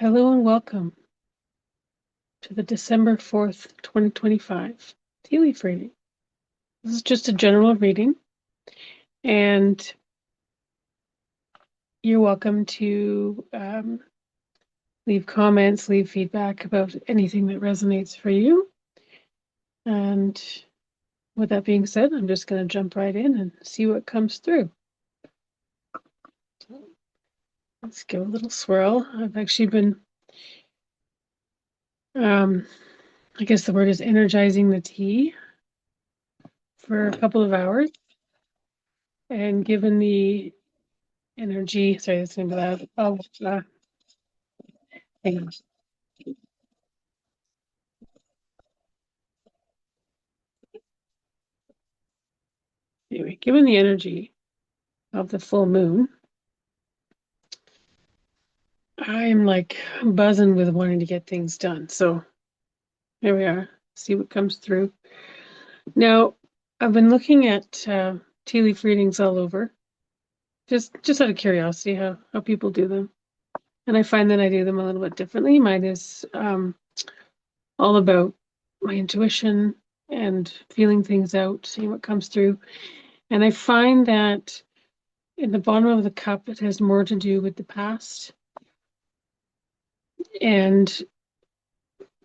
Hello and welcome to the December 4th, 2025 tea leaf reading. This is just a general reading, and you're welcome to leave comments, leave feedback about anything that resonates for you. And with that being said, I'm just going to jump right in and see what comes through. So let's give a little swirl. I've actually been, I guess the word is energizing the tea for a couple of hours. And given the energy, sorry, that's going to be loud, of hang on. Anyway, given the energy of the full moon, I'm like buzzing with wanting to get things done. So here we are. See what comes through. Now, I've been looking at tea leaf readings all over, just out of curiosity how people do them, and I find that I do them a little bit differently. Mine is all about my intuition and feeling things out, seeing what comes through, and I find that in the bottom of the cup, it has more to do with the past, and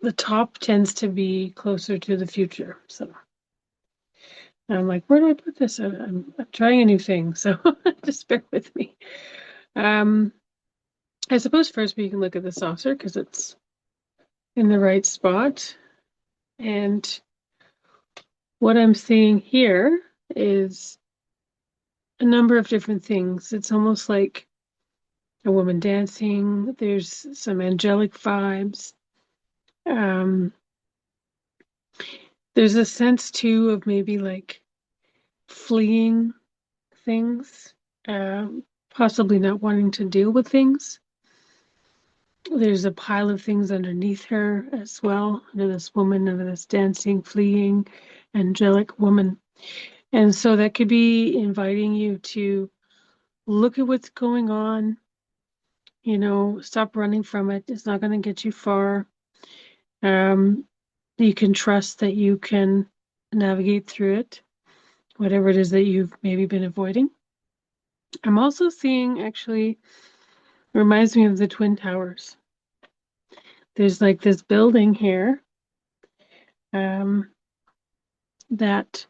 the top tends to be closer to the future. So I'm like, where do I put this? I'm trying a new thing, so just bear with me. I suppose first we can look at the saucer because it's in the right spot. And what I'm seeing here is a number of different things. It's almost like a woman dancing. There's some angelic vibes. There's a sense too of maybe like fleeing things, possibly not wanting to deal with things. There's a pile of things underneath her as well, under this woman, under this dancing, fleeing, angelic woman. And so that could be inviting you to look at what's going on, stop running from it. It's not going to get you far. You can trust that you can navigate through it, whatever it is that you've maybe been avoiding. I'm also seeing, actually reminds me of the Twin Towers. There's like this building here that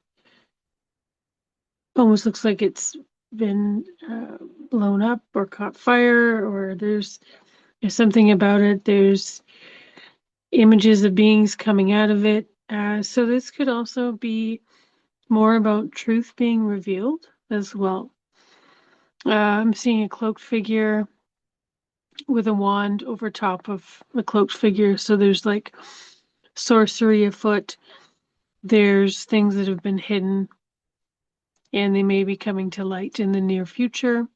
almost looks like it's been blown up or caught fire, or there's something about it. There's images of beings coming out of it. So this could also be more about truth being revealed as well. I'm seeing a cloaked figure with a wand over top of the cloaked figure. So there's like sorcery afoot. There's things that have been hidden and they may be coming to light in the near future.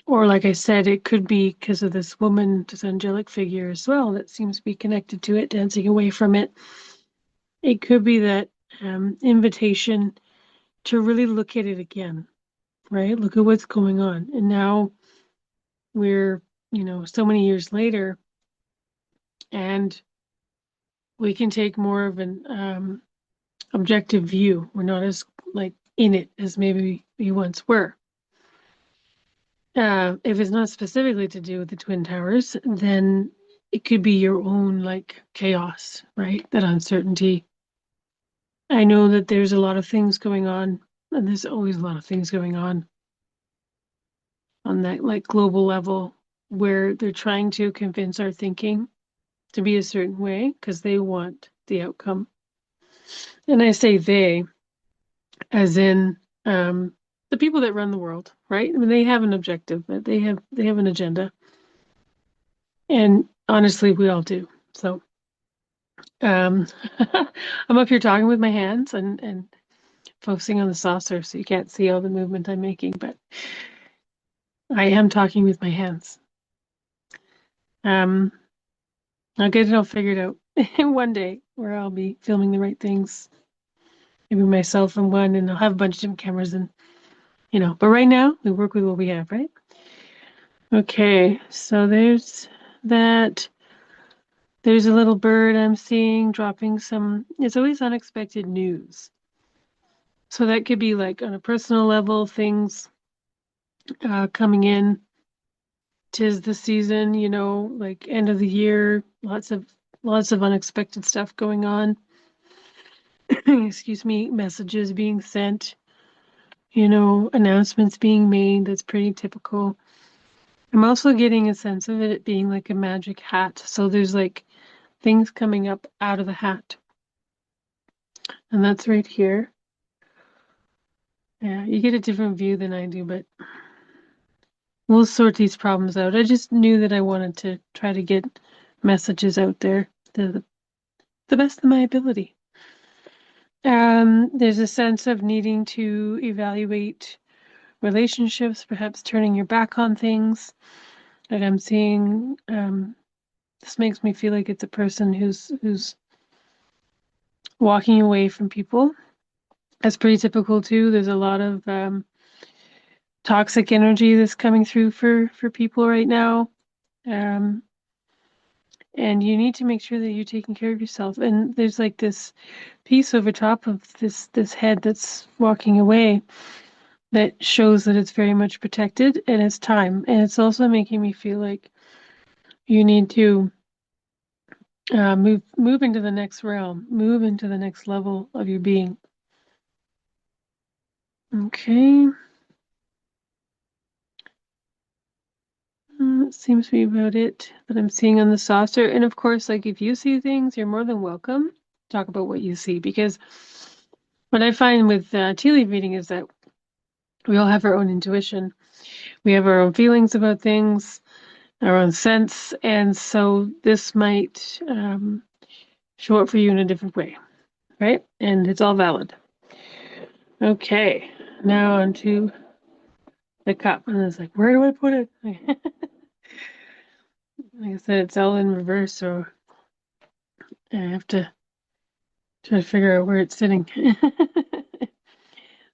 Or like I said, it could be because of this woman, this angelic figure as well, that seems to be connected to it, dancing away from it. It could be that invitation to really look at it again, right? Look at what's going on. And now we're, so many years later, and we can take more of an objective view. We're not as like in it as maybe we once were. If it's not specifically to do with the Twin Towers, then it could be your own like chaos, right? That uncertainty. I know that there's a lot of things going on, and there's always a lot of things going on that like global level where they're trying to convince our thinking to be a certain way because they want the outcome. And I say they, as in the people that run the world, right? I mean, they have an objective, but they have an agenda. And honestly, we all do. So I'm up here talking with my hands and focusing on the saucer, so you can't see all the movement I'm making, but I am talking with my hands. Um, I'll get it all figured out one day where I'll be filming the right things. Maybe myself and one, and I'll have a bunch of different cameras and but right now we work with what we have, right? Okay, so there's that there's a little bird I'm seeing dropping some, it's always unexpected news. So that could be like on a personal level, things coming in. 'Tis the season, like end of the year, lots of unexpected stuff going on. Excuse me, messages being sent, announcements being made. That's pretty typical. I'm also getting a sense of it being like a magic hat. So there's like things coming up out of the hat. And that's right here. Yeah, you get a different view than I do, but we'll sort these problems out. I just knew that I wanted to try to get messages out there to the best of my ability. There's a sense of needing to evaluate relationships, perhaps turning your back on things. Like I'm seeing, this makes me feel like it's a person who's walking away from people. That's pretty typical too. There's a lot of toxic energy that's coming through for people right now. Um, and you need to make sure that you're taking care of yourself. And there's like this piece over top of this head that's walking away that shows that it's very much protected and it's time. And it's also making me feel like you need to move into the next realm, move into the next level of your being. Okay. That seems to be about it that I'm seeing on the saucer. And of course, like if you see things, you're more than welcome to talk about what you see. Because what I find with tea leaf reading is that we all have our own intuition. We have our own feelings about things, our own sense. And so this might show up for you in a different way, right? And it's all valid. Okay, now on to the cup. And it's like, where do I put it? Like I said, it's all in reverse, so I have to try to figure out where it's sitting.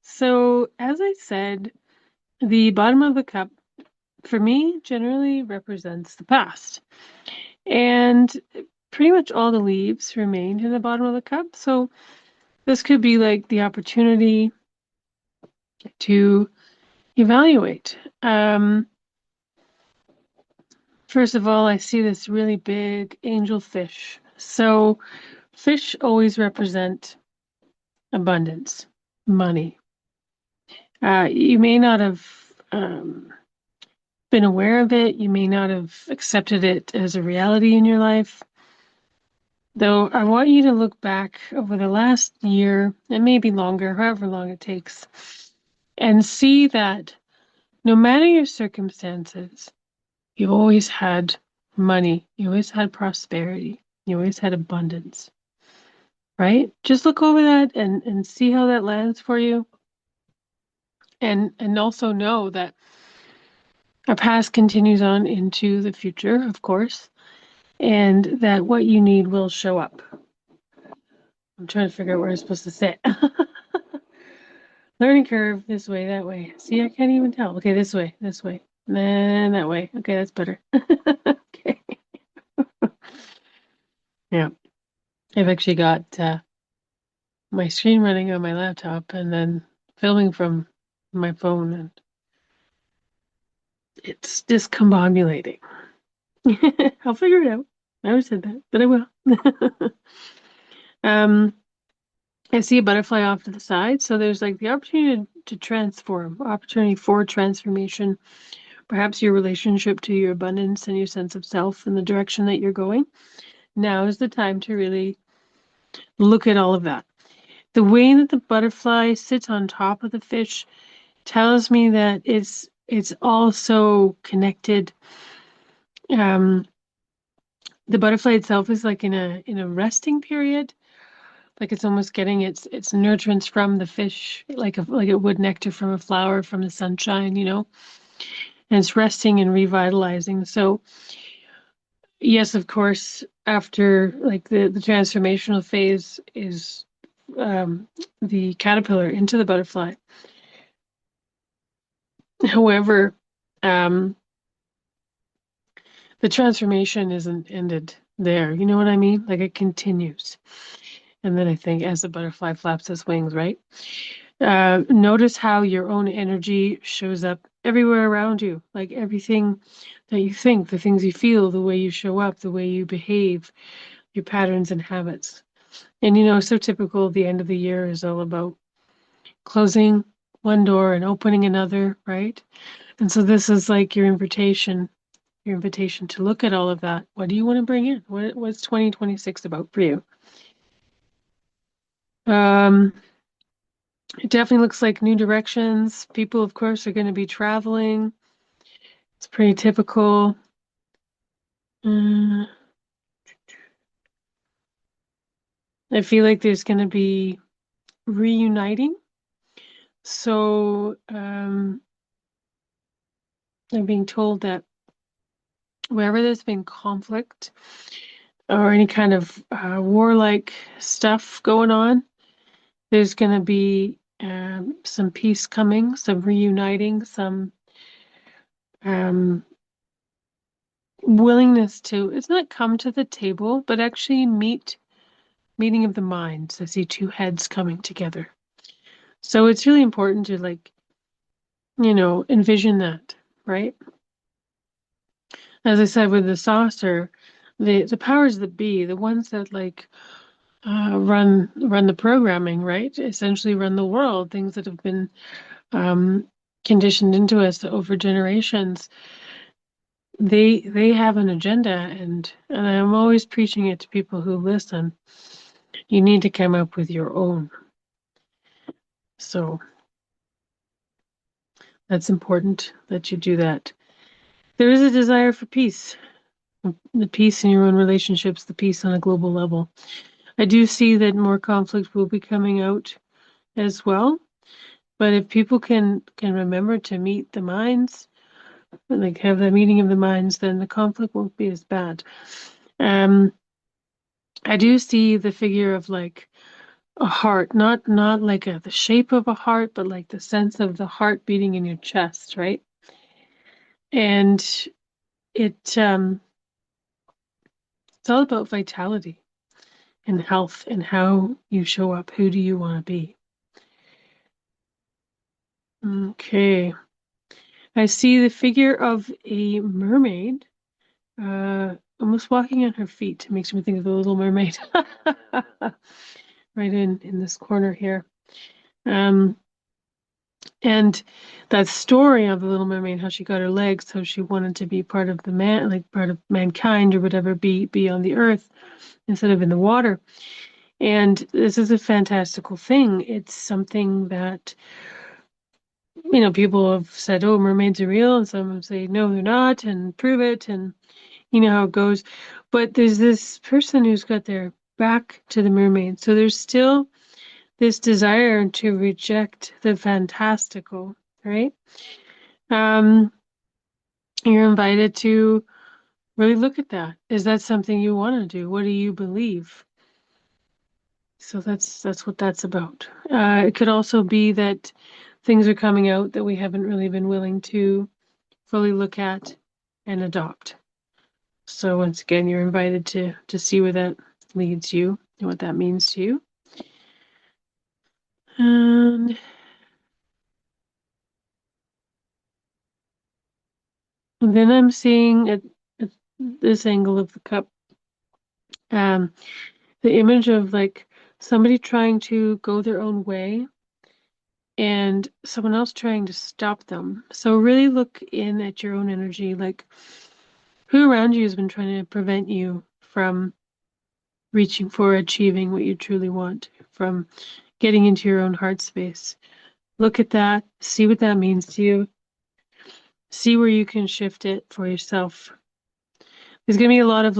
So, as I said, the bottom of the cup for me generally represents the past. And pretty much all the leaves remained in the bottom of the cup. So, this could be like the opportunity to evaluate. First of all, I see this really big angel fish. So, fish always represent abundance, money. You may not have been aware of it. You may not have accepted it as a reality in your life. Though I want you to look back over the last year, and maybe longer, however long it takes, and see that no matter your circumstances, you always had money, you always had prosperity, you always had abundance, right? Just look over that and see how that lands for you. And also know that our past continues on into the future, of course, and that what you need will show up. I'm trying to figure out where I'm supposed to sit. Learning curve, this way, that way. See, I can't even tell. Okay, this way, and that way. Okay, that's better. Okay. Yeah. I've actually got my screen running on my laptop and then filming from my phone, and it's discombobulating. I'll figure it out. I always said that, but I will. I see a butterfly off to the side, so there's like the opportunity to transform, opportunity for transformation, perhaps your relationship to your abundance and your sense of self and the direction that you're going. Now is the time to really look at all of that. The way that the butterfly sits on top of the fish tells me that it's also connected. The butterfly itself is like in a resting period, like it's almost getting its nutrients from the fish, like it would nectar from a flower from the sunshine, and it's resting and revitalizing. So yes, of course, after like the transformational phase is the caterpillar into the butterfly. However, the transformation isn't ended there. You know what I mean? Like it continues. And then I think as the butterfly flaps its wings, right? Notice how your own energy shows up everywhere around you, like everything that you think, the things you feel, the way you show up, the way you behave, your patterns and habits. And so typical, the end of the year is all about closing one door and opening another, right? And so this is like your invitation to look at all of that. What do you want to bring in? What's 2026 about for you? Um, it definitely looks like new directions. People, of course, are going to be traveling. It's pretty typical. Uh, I feel like there's going to be reuniting. So I'm being told that wherever there's been conflict or any kind of warlike stuff going on, there's going to be some peace coming, some reuniting, some um, willingness to, it's not come to the table, but actually meeting of the minds. I see two heads coming together. So it's really important to envision that, right? As I said with the saucer, the powers that be, the ones that run the programming, right? Essentially run the world, things that have been um, conditioned into us over generations. They have an agenda, and I'm always preaching it to people who listen. You need to come up with your own. So that's important that you do that. There is a desire for peace, the peace in your own relationships, the peace on a global level. I do see that more conflict will be coming out as well. But if people can remember to meet the minds, like have the meeting of the minds, then the conflict won't be as bad. Um, I do see the figure of like a heart, not like the shape of a heart, but like the sense of the heart beating in your chest, right? And it's all about vitality and health and how you show up. Who do you want to be? Okay. I see the figure of a mermaid, almost walking on her feet. It makes me think of the Little Mermaid, right in this corner here. Um, and that story of the Little Mermaid, how she got her legs, how she wanted to be part of the man, like part of mankind or whatever, be on the earth instead of in the water. And this is a fantastical thing. It's something that people have said, oh, mermaids are real, and some say, no, they're not, and prove it, and you know how it goes. But there's this person who's got their back to the mermaid. So there's still this desire to reject the fantastical, right? Um, you're invited to really look at that. Is that something you want to do? What do you believe? So that's what that's about. It could also be that things are coming out that we haven't really been willing to fully look at and adopt. So once again, you're invited to see where that leads you and what that means to you. And then I'm seeing at this angle of the cup, um, the image of like somebody trying to go their own way and someone else trying to stop them. So really look in at your own energy, like who around you has been trying to prevent you from reaching for achieving what you truly want, from getting into your own heart space. Look at that, see what that means to you, see where you can shift it for yourself. There's going to be a lot of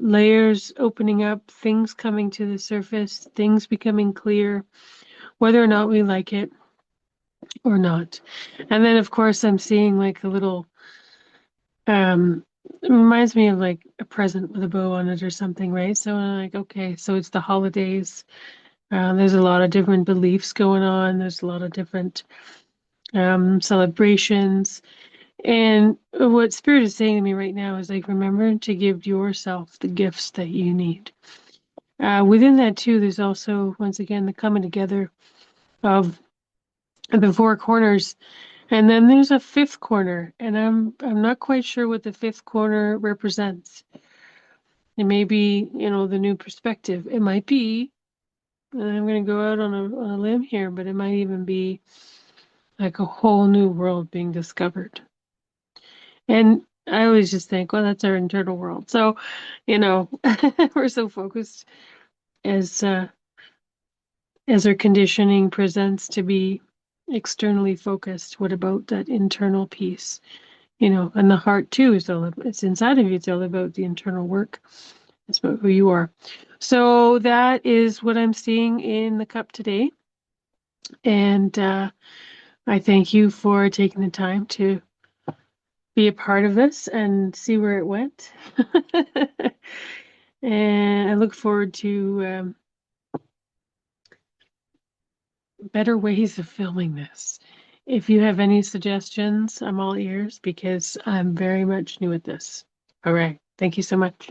layers opening up, things coming to the surface, things becoming clear, whether or not we like it or not. And then, of course, I'm seeing like a little, it reminds me of like a present with a bow on it or something, right? So I'm like, okay, so it's the holidays. There's a lot of different beliefs going on. There's a lot of different celebrations. And what Spirit is saying to me right now is like, remember to give yourself the gifts that you need. Within that too, there's also, once again, the coming together of the four corners. And then there's a fifth corner, and I'm not quite sure what the fifth corner represents. It may be, the new perspective. It might be, and I'm going to go out on a limb here, but it might even be like a whole new world being discovered. And I always just think, well, that's our internal world. So, we're so focused as our conditioning presents to be externally focused. What about that internal piece? And the heart too is it's inside of you. It's all about the internal work. It's about who you are. So that is what I'm seeing in the cup today. And I thank you for taking the time to be a part of this and see where it went. And I look forward to better ways of filming this. If you have any suggestions, I'm all ears because I'm very much new at this. All right. Thank you so much.